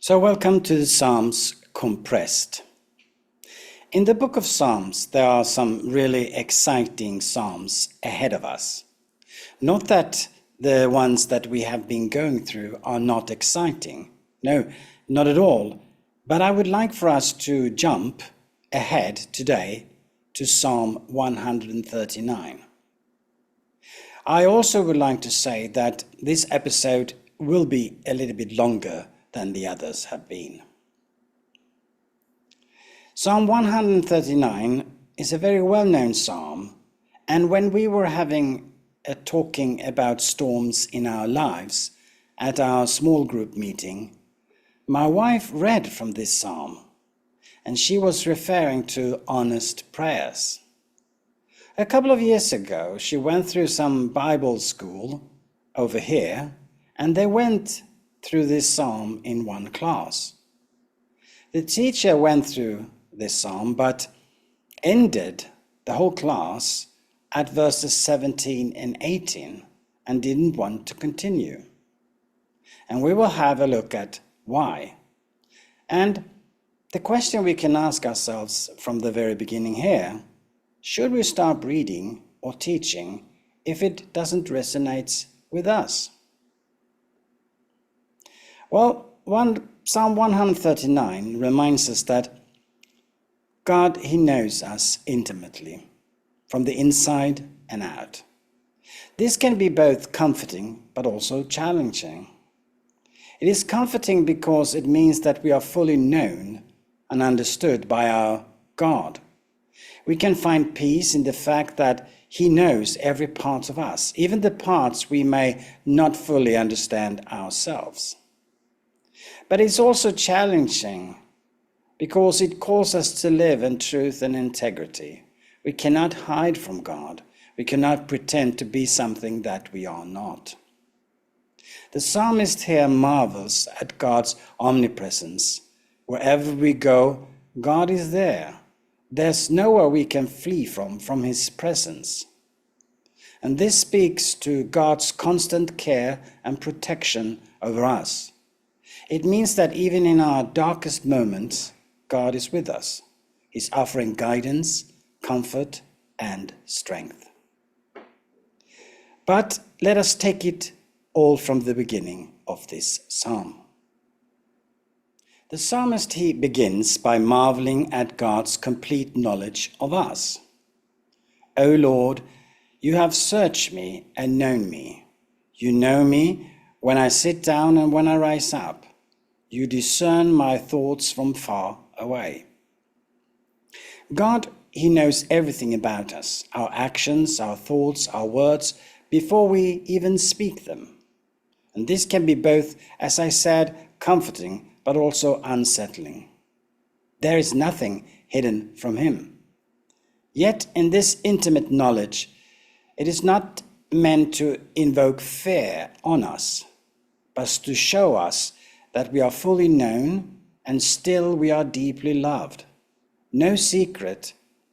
So welcome to the Psalms Compressed. In the book of Psalms, there are some really exciting psalms ahead of us. Not that the ones that we have been going through are not exciting. No, not at all. But I would like for us to jump ahead today to Psalm 139. I also would like to say that this episode will be a little bit longer than the others have been. Psalm 139 is a very well-known psalm, and when we were having a talking about storms in our lives at our small group meeting, my wife read from this psalm, and she was referring to honest prayers. A couple of years ago, she went through some Bible school over here, and they went through this psalm in one class. The teacher went through this psalm, but ended the whole class at verses 17 and 18 and didn't want to continue. And we will have a look at why. And the question we can ask ourselves from the very beginning here, should we stop reading or teaching if it doesn't resonate with us? Well, Psalm 139 reminds us that God, He knows us intimately, from the inside and out. This can be both comforting but also challenging. It is comforting because it means that we are fully known and understood by our God. We can find peace in the fact that He knows every part of us, even the parts we may not fully understand ourselves. But it's also challenging because it calls us to live in truth and integrity. We cannot hide from God. We cannot pretend to be something that we are not. The psalmist here marvels at God's omnipresence. Wherever we go, God is there. There's nowhere we can flee from His presence. And this speaks to God's constant care and protection over us. It means that even in our darkest moments, God is with us. He's offering guidance, comfort, and strength. But let us take it all from the beginning of this psalm. The psalmist, he begins by marveling at God's complete knowledge of us. O Lord, you have searched me and known me. You know me when I sit down and when I rise up. You discern my thoughts from far away. God, He knows everything about us, our actions, our thoughts, our words, before we even speak them. And this can be both, as I said, comforting, but also unsettling. There is nothing hidden from Him. Yet in this intimate knowledge, it is not meant to invoke fear on us, but to show us that we are fully known and still we are deeply loved. No secret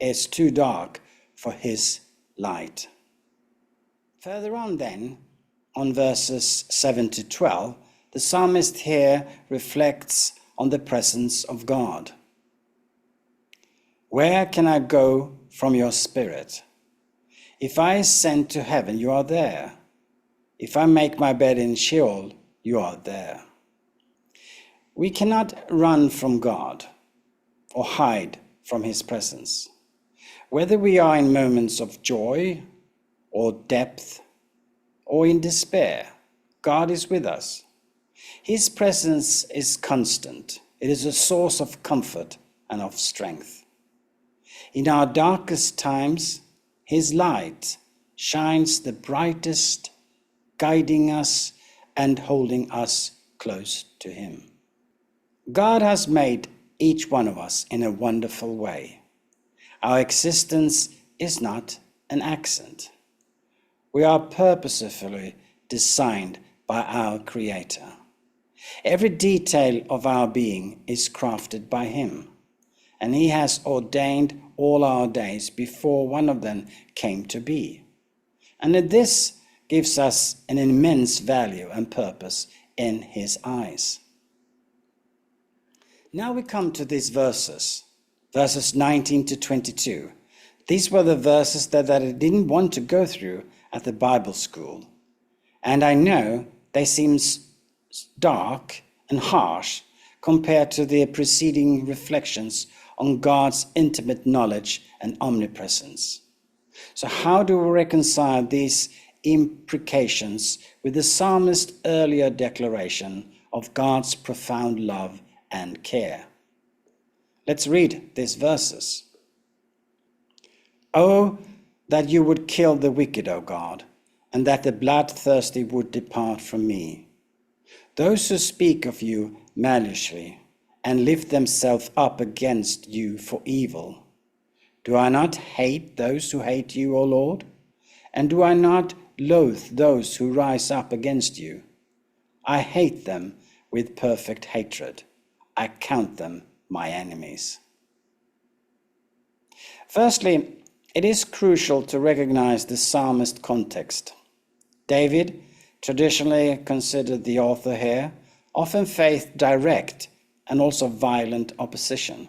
is too dark for His light. Further on then, on verses 7 to 12, the psalmist here reflects on the presence of God. Where can I go from your spirit? If I ascend to heaven, you are there. If I make my bed in Sheol, you are there. We cannot run from God or hide from His presence. Whether we are in moments of joy or depth or in despair, God is with us. His presence is constant. It is a source of comfort and of strength. In our darkest times, His light shines the brightest, guiding us and holding us close to Him. God has made each one of us in a wonderful way. Our existence is not an accident. We are purposefully designed by our Creator. Every detail of our being is crafted by Him, and He has ordained all our days before one of them came to be. And this gives us an immense value and purpose in His eyes. Now we come to these verses 19 to 22. These were the verses that I didn't want to go through at the Bible school. And I know they seem dark and harsh compared to the preceding reflections on God's intimate knowledge and omnipresence. So how do we reconcile these imprecations with the psalmist's earlier declaration of God's profound love and care? Let's read these verses. Oh, that you would kill the wicked, O God, and that the bloodthirsty would depart from me. Those who speak of you maliciously and lift themselves up against you for evil. Do I not hate those who hate you, O Lord? And do I not loathe those who rise up against you? I hate them with perfect hatred. I count them my enemies. Firstly, it is crucial to recognize the psalmist context. David, traditionally considered the author here, often faced direct and also violent opposition.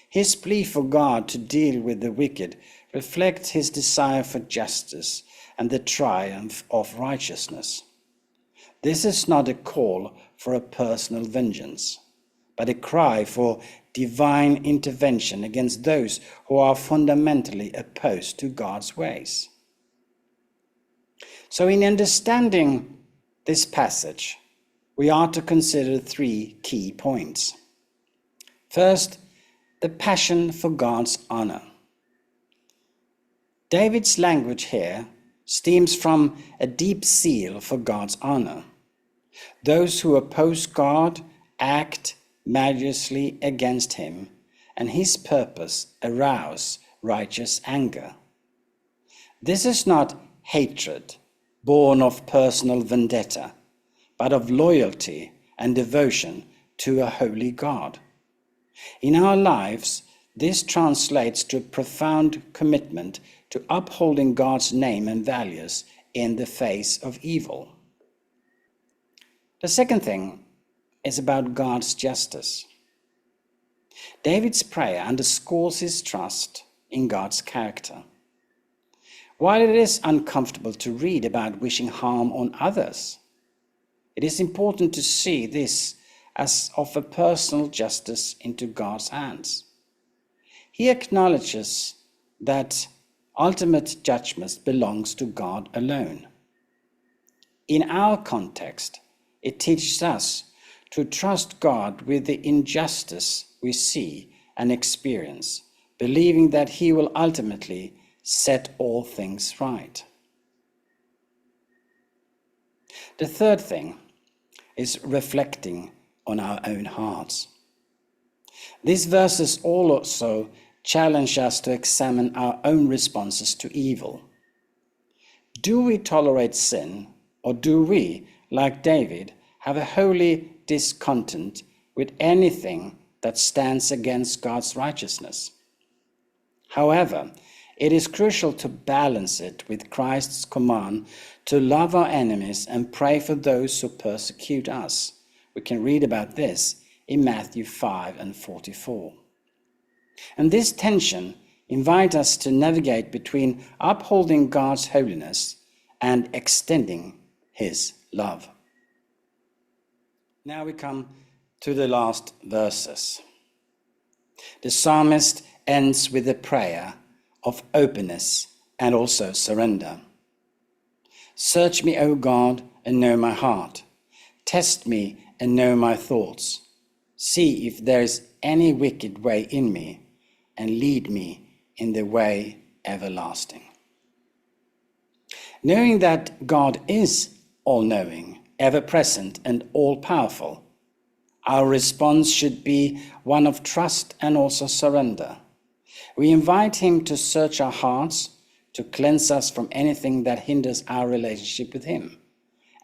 His plea for God to deal with the wicked reflects his desire for justice and the triumph of righteousness. This is not a call for a personal vengeance, but a cry for divine intervention against those who are fundamentally opposed to God's ways. So in understanding this passage, we are to consider three key points. First, the passion for God's honor. David's language here stems from a deep zeal for God's honor. Those who oppose God act maliciously against him, and his purpose arouse righteous anger. This is not hatred born of personal vendetta, but of loyalty and devotion to a holy God. In our lives, this translates to a profound commitment to upholding God's name and values in the face of evil. The second thing is about God's justice. David's prayer underscores his trust in God's character. While it is uncomfortable to read about wishing harm on others, it is important to see this as of a personal justice into God's hands. He acknowledges that ultimate judgment belongs to God alone. In our context, it teaches us to trust God with the injustice we see and experience, believing that He will ultimately set all things right. The third thing is reflecting on our own hearts. These verses also challenge us to examine our own responses to evil. Do we tolerate sin, or do we, like David, have a holy discontent with anything that stands against God's righteousness? However, it is crucial to balance it with Christ's command to love our enemies and pray for those who persecute us. We can read about this in Matthew 5:44. And this tension invites us to navigate between upholding God's holiness and extending His love. Now we come to the last verses. The psalmist ends with a prayer of openness and also surrender. Search me, O God, and know my heart. Test me and know my thoughts. See if there is any wicked way in me, and lead me in the way everlasting. Knowing that God is all-knowing, ever-present, and all-powerful, our response should be one of trust and also surrender. We invite Him to search our hearts, to cleanse us from anything that hinders our relationship with Him,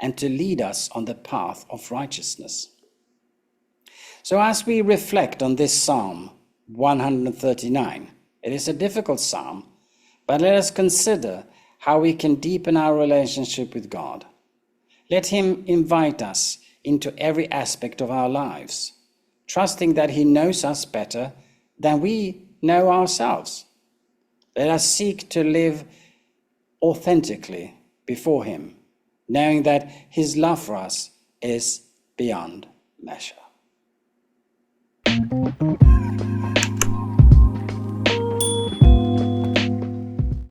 and to lead us on the path of righteousness. So as we reflect on this Psalm 139, it is a difficult psalm, but let us consider how we can deepen our relationship with God. Let Him invite us into every aspect of our lives, trusting that He knows us better than we know ourselves. Let us seek to live authentically before Him, knowing that His love for us is beyond measure.